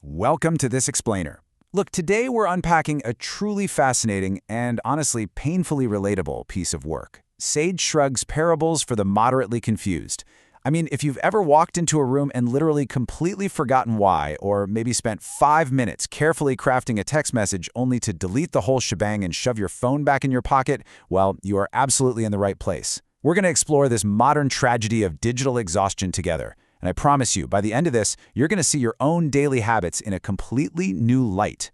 Welcome to This Explainer. Look, today we're unpacking a truly fascinating and honestly painfully relatable piece of work. Sage Shrug's Parables for the Moderately Confused. I mean, if you've ever walked into a room and literally completely forgotten why, or maybe spent 5 minutes carefully crafting a text message only to delete the whole shebang and shove your phone back in your pocket, well, you are absolutely in the right place. We're going to explore this modern tragedy of digital exhaustion together. And I promise you, by the end of this, you're going to see your own daily habits in a completely new light.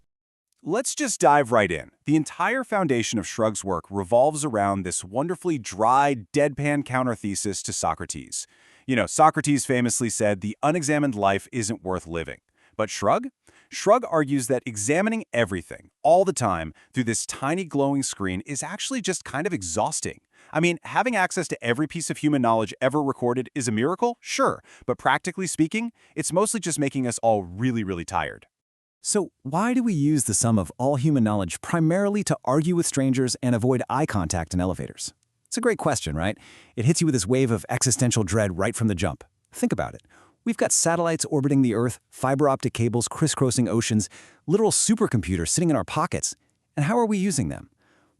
Let's just dive right in. The entire foundation of Shrug's work revolves around this wonderfully dry, deadpan counter-thesis to Socrates. Socrates famously said, "The unexamined life isn't worth living." But Shrug? Shrug argues that examining everything, all the time, through this tiny glowing screen is actually just kind of exhausting. I mean, having access to every piece of human knowledge ever recorded is a miracle, sure, but practically speaking, it's mostly just making us all really, really tired. So why do we use the sum of all human knowledge primarily to argue with strangers and avoid eye contact in elevators? It's a great question, right? It hits you with this wave of existential dread right from the jump. Think about it. We've got satellites orbiting the Earth, fiber optic cables crisscrossing oceans, literal supercomputers sitting in our pockets. And how are we using them?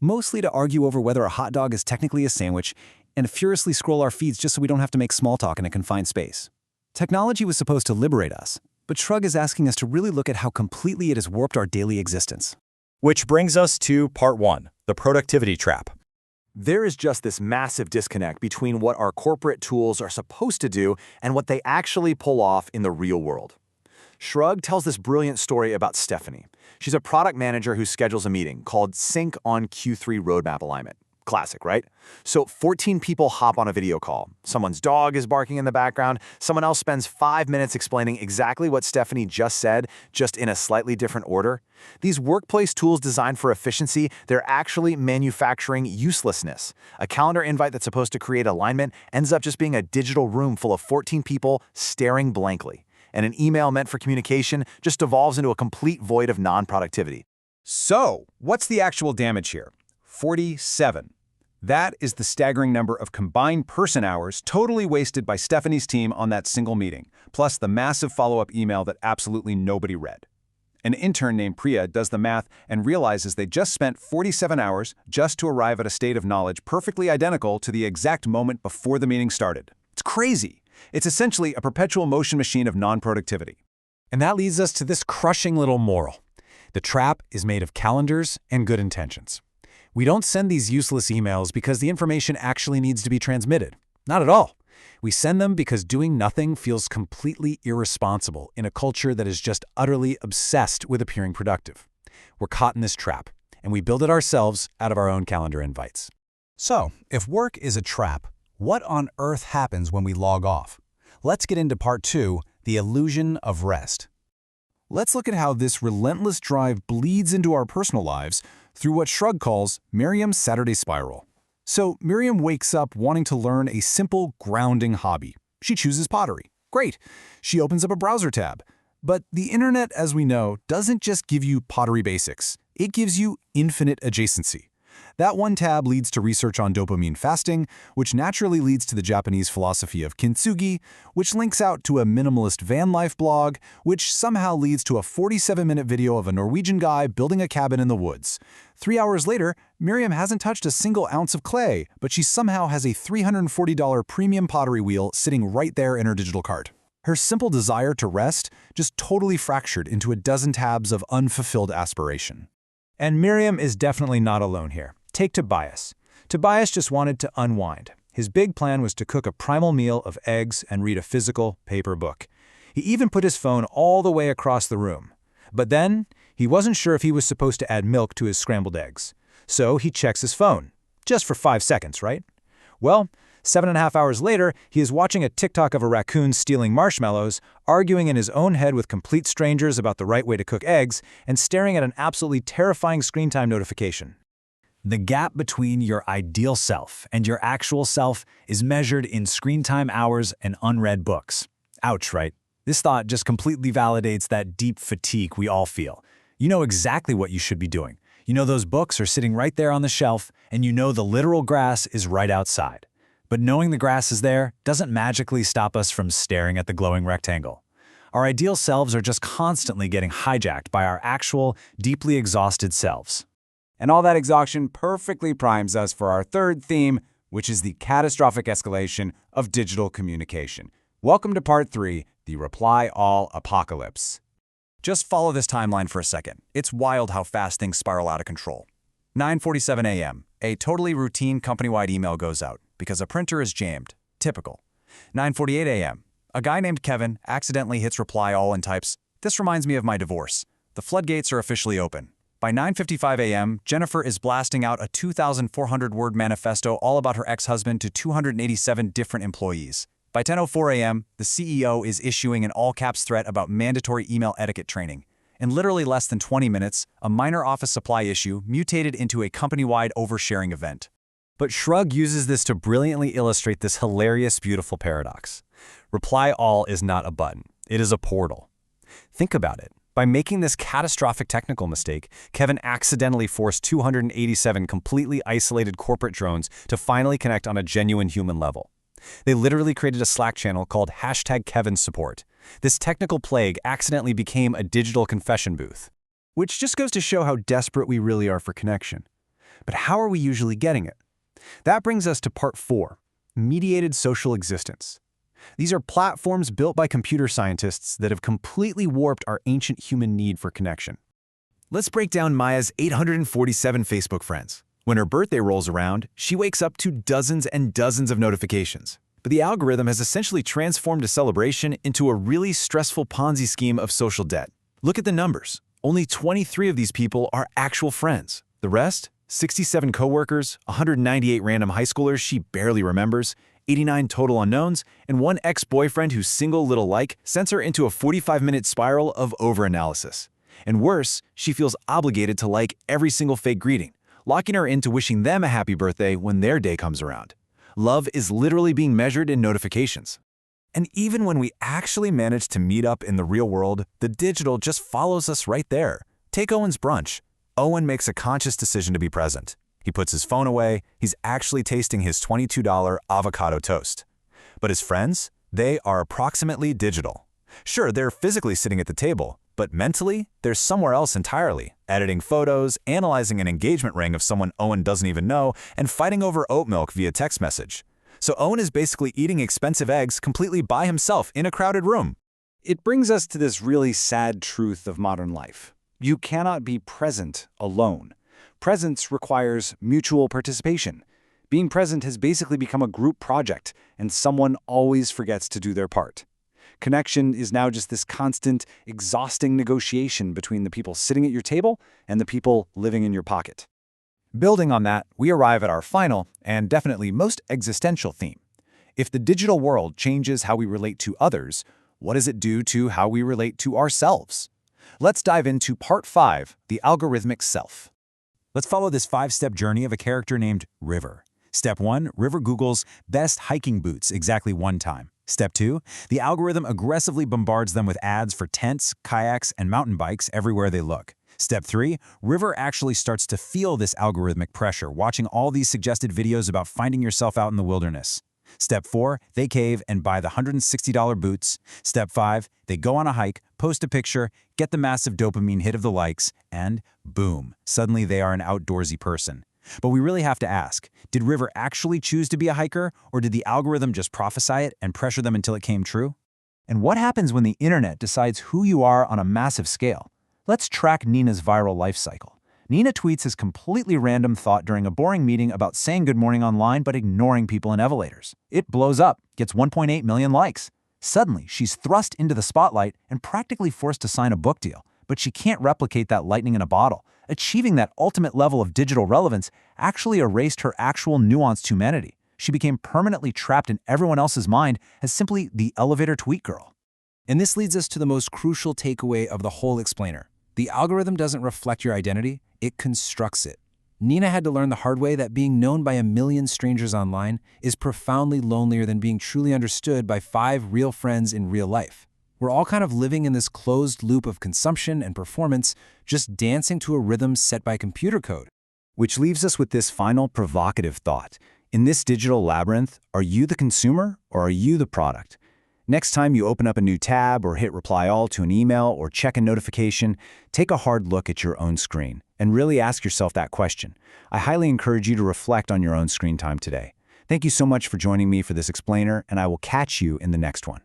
Mostly to argue over whether a hot dog is technically a sandwich and furiously scroll our feeds just so we don't have to make small talk in a confined space. Technology was supposed to liberate us, but Shrug is asking us to really look at how completely it has warped our daily existence. Which brings us to part 1, the productivity trap. There is just this massive disconnect between what our corporate tools are supposed to do and what they actually pull off in the real world. Shrug tells this brilliant story about Stephanie. She's a product manager who schedules a meeting called Sync on Q3 Roadmap Alignment. Classic, right? So 14 people hop on a video call. Someone's dog is barking in the background. Someone else spends 5 minutes explaining exactly what Stephanie just said, just in a slightly different order. These workplace tools designed for efficiency, they're actually manufacturing uselessness. A calendar invite that's supposed to create alignment ends up just being a digital room full of 14 people staring blankly. And an email meant for communication just devolves into a complete void of non-productivity. So, what's the actual damage here? 47. That is the staggering number of combined person hours totally wasted by Stephanie's team on that single meeting, plus the massive follow-up email that absolutely nobody read. An intern named Priya does the math and realizes they just spent 47 hours just to arrive at a state of knowledge perfectly identical to the exact moment before the meeting started. It's crazy. It's essentially a perpetual motion machine of non-productivity. And that leads us to this crushing little moral. The trap is made of calendars and good intentions. We don't send these useless emails because the information actually needs to be transmitted. Not at all. We send them because doing nothing feels completely irresponsible in a culture that is just utterly obsessed with appearing productive. We're caught in this trap, and we build it ourselves out of our own calendar invites. So, if work is a trap, what on earth happens when we log off? Let's get into part 2, the illusion of rest. Let's look at how this relentless drive bleeds into our personal lives through what Shrug calls Miriam's Saturday spiral. So Miriam wakes up wanting to learn a simple, grounding hobby. She chooses pottery. Great. She opens up a browser tab. But the internet, as we know, doesn't just give you pottery basics. It gives you infinite adjacency. That one tab leads to research on dopamine fasting, which naturally leads to the Japanese philosophy of kintsugi, which links out to a minimalist van life blog, which somehow leads to a 47-minute video of a Norwegian guy building a cabin in the woods. 3 hours later, Miriam hasn't touched a single ounce of clay, but she somehow has a $340 premium pottery wheel sitting right there in her digital cart. Her simple desire to rest just totally fractured into a dozen tabs of unfulfilled aspiration. And Miriam is definitely not alone here. Take Tobias. Tobias just wanted to unwind. His big plan was to cook a primal meal of eggs and read a physical paper book. He even put his phone all the way across the room. But then, he wasn't sure if he was supposed to add milk to his scrambled eggs. So he checks his phone. Just for 5 seconds, right? Well, 7.5 hours later, he is watching a TikTok of a raccoon stealing marshmallows, arguing in his own head with complete strangers about the right way to cook eggs, and staring at an absolutely terrifying screen time notification. The gap between your ideal self and your actual self is measured in screen time hours and unread books. Ouch, right? This thought just completely validates that deep fatigue we all feel. You know exactly what you should be doing. You know those books are sitting right there on the shelf, and you know the literal grass is right outside. But knowing the grass is there doesn't magically stop us from staring at the glowing rectangle. Our ideal selves are just constantly getting hijacked by our actual, deeply exhausted selves. And all that exhaustion perfectly primes us for our third theme, which is the catastrophic escalation of digital communication. Welcome to Part 3, the Reply All Apocalypse. Just follow this timeline for a second. It's wild how fast things spiral out of control. 9:47 a.m. A totally routine company-wide email goes out because a printer is jammed. Typical. 9:48 a.m. A guy named Kevin accidentally hits reply all and types, "This reminds me of my divorce." The floodgates are officially open. By 9:55 a.m., Jennifer is blasting out a 2,400-word manifesto all about her ex-husband to 287 different employees. By 10:04 a.m., the CEO is issuing an all-caps threat about mandatory email etiquette training. In literally less than 20 minutes, a minor office supply issue mutated into a company-wide oversharing event. But Shrug uses this to brilliantly illustrate this hilarious, beautiful paradox. Reply all is not a button. It is a portal. Think about it. By making this catastrophic technical mistake, Kevin accidentally forced 287 completely isolated corporate drones to finally connect on a genuine human level. They literally created a Slack channel called #KevinSupport. This technical plague accidentally became a digital confession booth. Which just goes to show how desperate we really are for connection. But how are we usually getting it? That brings us to Part 4, mediated social existence. These are platforms built by computer scientists that have completely warped our ancient human need for connection. Let's break down Maya's 847 Facebook friends. When her birthday rolls around, she wakes up to dozens and dozens of notifications. But the algorithm has essentially transformed a celebration into a really stressful Ponzi scheme of social debt. Look at the numbers. Only 23 of these people are actual friends. The rest? 67 coworkers, 198 random high schoolers she barely remembers, 89 total unknowns, and one ex-boyfriend whose single little like sends her into a 45-minute spiral of overanalysis. And worse, she feels obligated to like every single fake greeting, locking her into wishing them a happy birthday when their day comes around. Love is literally being measured in notifications. And even when we actually manage to meet up in the real world, the digital just follows us right there. Take Owen's brunch. Owen makes a conscious decision to be present. He puts his phone away. He's actually tasting his $22 avocado toast. But his friends? They are approximately digital. Sure, they're physically sitting at the table, but mentally, they're somewhere else entirely, editing photos, analyzing an engagement ring of someone Owen doesn't even know, and fighting over oat milk via text message. So Owen is basically eating expensive eggs completely by himself in a crowded room. It brings us to this really sad truth of modern life. You cannot be present alone. Presence requires mutual participation. Being present has basically become a group project, and someone always forgets to do their part. Connection is now just this constant, exhausting negotiation between the people sitting at your table and the people living in your pocket. Building on that, we arrive at our final, and definitely most existential theme. If the digital world changes how we relate to others, what does it do to how we relate to ourselves? Let's dive into Part 5, the algorithmic self. Let's follow this 5-step journey of a character named River. Step 1, River Googles best hiking boots exactly one time. Step 2, the algorithm aggressively bombards them with ads for tents, kayaks, and mountain bikes everywhere they look. Step 3, River actually starts to feel this algorithmic pressure, watching all these suggested videos about finding yourself out in the wilderness. Step 4, they cave and buy the $160 boots. Step 5, they go on a hike, post a picture, get the massive dopamine hit of the likes, and boom, suddenly they are an outdoorsy person. But we really have to ask, did River actually choose to be a hiker, or did the algorithm just prophesy it and pressure them until it came true? And what happens when the internet decides who you are on a massive scale? Let's track Nina's viral life cycle. Nina tweets his completely random thought during a boring meeting about saying good morning online but ignoring people in elevators. It blows up, gets 1.8 million likes. Suddenly, she's thrust into the spotlight and practically forced to sign a book deal, but she can't replicate that lightning in a bottle. Achieving that ultimate level of digital relevance actually erased her actual nuanced humanity. She became permanently trapped in everyone else's mind as simply the elevator tweet girl. And this leads us to the most crucial takeaway of the whole explainer. The algorithm doesn't reflect your identity, it constructs it. Nina had to learn the hard way that being known by a million strangers online is profoundly lonelier than being truly understood by 5 real friends in real life. We're all kind of living in this closed loop of consumption and performance, just dancing to a rhythm set by computer code. Which leaves us with this final provocative thought. In this digital labyrinth, are you the consumer or are you the product? Next time you open up a new tab or hit reply all to an email or check a notification, take a hard look at your own screen and really ask yourself that question. I highly encourage you to reflect on your own screen time today. Thank you so much for joining me for this explainer, and I will catch you in the next one.